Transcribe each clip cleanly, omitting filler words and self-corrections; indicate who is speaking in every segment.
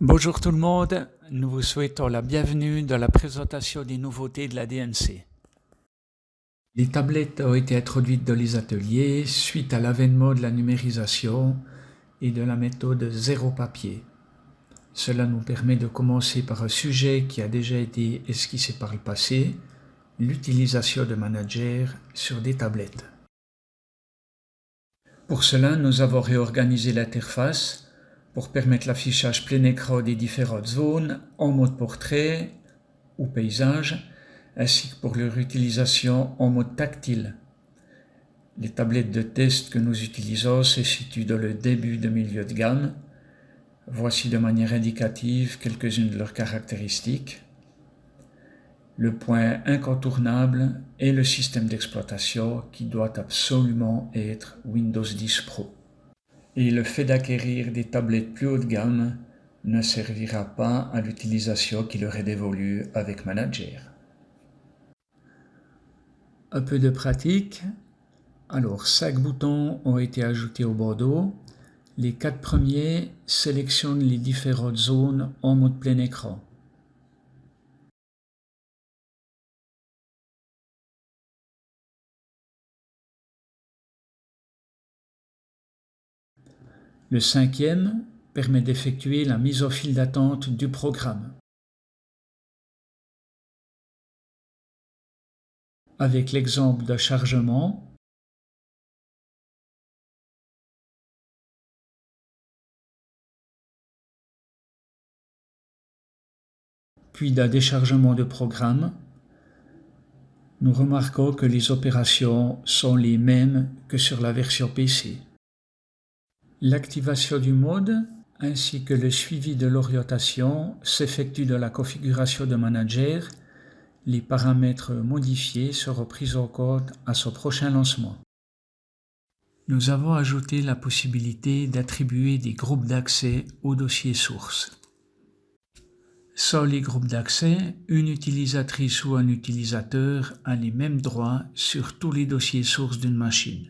Speaker 1: Bonjour tout le monde, nous vous souhaitons la bienvenue dans la présentation des nouveautés de la DNC. Les tablettes ont été introduites dans les ateliers suite à l'avènement de la numérisation et de la méthode zéro papier. Cela nous permet de commencer par un sujet qui a déjà été esquissé par le passé, l'utilisation de Manager sur des tablettes. Pour cela, nous avons réorganisé l'interface pour permettre l'affichage plein écran des différentes zones en mode portrait ou paysage, ainsi que pour leur utilisation en mode tactile. Les tablettes de test que nous utilisons se situent dans le début de milieu de gamme. Voici de manière indicative quelques-unes de leurs caractéristiques. Le point incontournable est le système d'exploitation qui doit absolument être Windows 10 Pro. Et le fait d'acquérir des tablettes plus haut de gamme ne servira pas à l'utilisation qui leur est dévolue avec Manager. Un peu de pratique. Alors, 5 boutons ont été ajoutés au bandeau. Les 4 premiers sélectionnent les différentes zones en mode plein écran. Le 5e permet d'effectuer la mise au fil d'attente du programme. Avec l'exemple d'un chargement, puis d'un déchargement de programme, nous remarquons que les opérations sont les mêmes que sur la version PC. L'activation du mode ainsi que le suivi de l'orientation s'effectuent dans la configuration de Manager. Les paramètres modifiés seront pris en compte à son prochain lancement. Nous avons ajouté la possibilité d'attribuer des groupes d'accès au dossier source. Sans les groupes d'accès, une utilisatrice ou un utilisateur a les mêmes droits sur tous les dossiers sources d'une machine.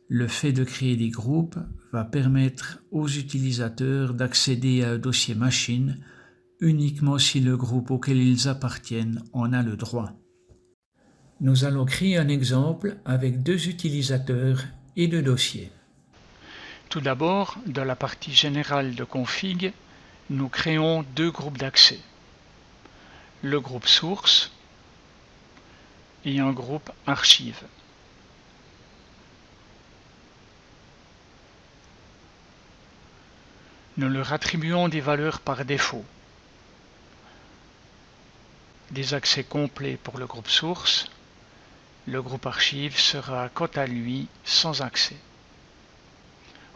Speaker 1: Le fait de créer des groupes va permettre aux utilisateurs d'accéder à un dossier machine uniquement si le groupe auquel ils appartiennent en a le droit. Nous allons créer un exemple avec 2 utilisateurs et 2 dossiers. Tout d'abord, dans la partie générale de config, nous créons 2 groupes d'accès. Le groupe source et un groupe archive. Nous leur attribuons des valeurs par défaut. Des accès complets pour le groupe source. Le groupe archive sera quant à lui sans accès.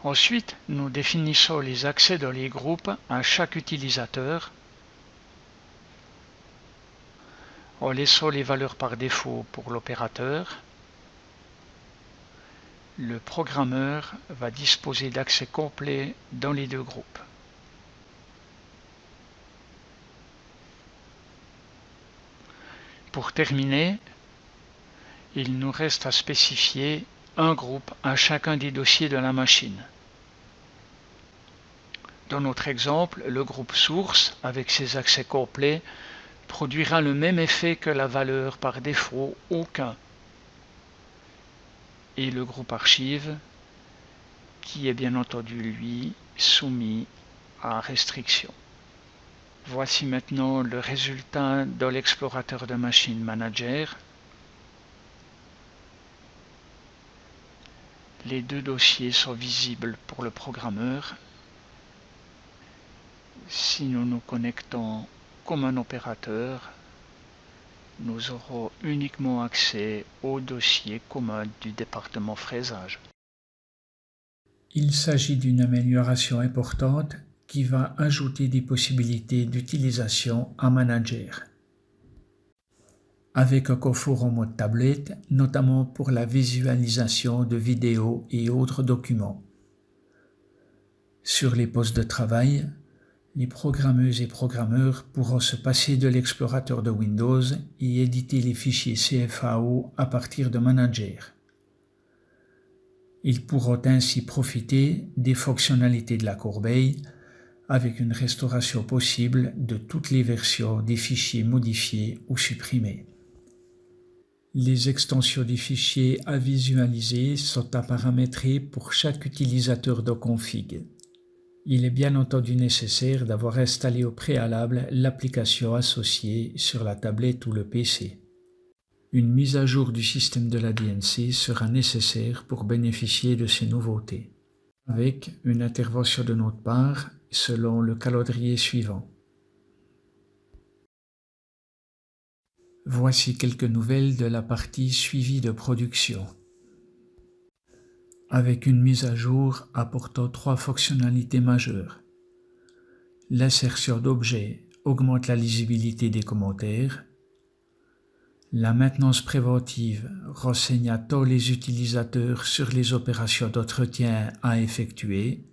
Speaker 1: Ensuite, nous définissons les accès dans les groupes à chaque utilisateur en laissant les valeurs par défaut pour l'opérateur. Le programmeur va disposer d'accès complet dans les 2 groupes. Pour terminer, il nous reste à spécifier un groupe à chacun des dossiers de la machine. Dans notre exemple, le groupe source, avec ses accès complets, produira le même effet que la valeur par défaut aucun. Et le groupe archive, qui est bien entendu lui soumis à restriction. Voici maintenant le résultat dans l'explorateur de machine Manager. Les 2 dossiers sont visibles pour le programmeur. Si nous nous connectons comme un opérateur, nous aurons uniquement accès au dossier commun du département fraisage. Il s'agit d'une amélioration importante qui va ajouter des possibilités d'utilisation à Manager. Avec un confort en mode tablette, notamment pour la visualisation de vidéos et autres documents. Sur les postes de travail, les programmeuses et programmeurs pourront se passer de l'explorateur de Windows et éditer les fichiers CFAO à partir de Manager. Ils pourront ainsi profiter des fonctionnalités de la corbeille avec une restauration possible de toutes les versions des fichiers modifiés ou supprimés. Les extensions des fichiers à visualiser sont à paramétrer pour chaque utilisateur de config. Il est bien entendu nécessaire d'avoir installé au préalable l'application associée sur la tablette ou le PC. Une mise à jour du système de la DNC sera nécessaire pour bénéficier de ces nouveautés, avec une intervention de notre part selon le calendrier suivant. Voici quelques nouvelles de la partie suivi de production. Avec une mise à jour apportant 3 fonctionnalités majeures. L'insertion d'objets augmente la lisibilité des commentaires. La maintenance préventive renseigne à tous les utilisateurs sur les opérations d'entretien à effectuer.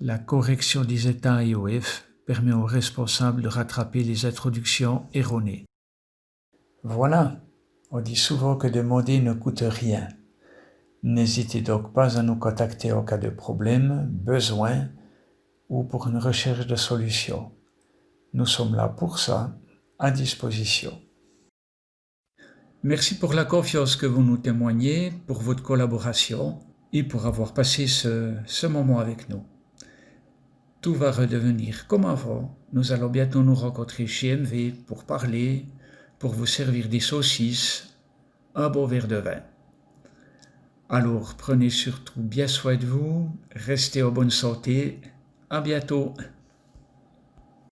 Speaker 1: La correction des états IOF permet aux responsables de rattraper les introductions erronées. Voilà, on dit souvent que demander ne coûte rien. N'hésitez donc pas à nous contacter en cas de problème, besoin ou pour une recherche de solution. Nous sommes là pour ça, à disposition. Merci pour la confiance que vous nous témoignez, pour votre collaboration et pour avoir passé ce moment avec nous. Tout va redevenir comme avant. Nous allons bientôt nous rencontrer chez MV pour parler, pour vous servir des saucisses, un bon verre de vin. Alors prenez surtout bien soin de vous, restez en bonne santé, à bientôt.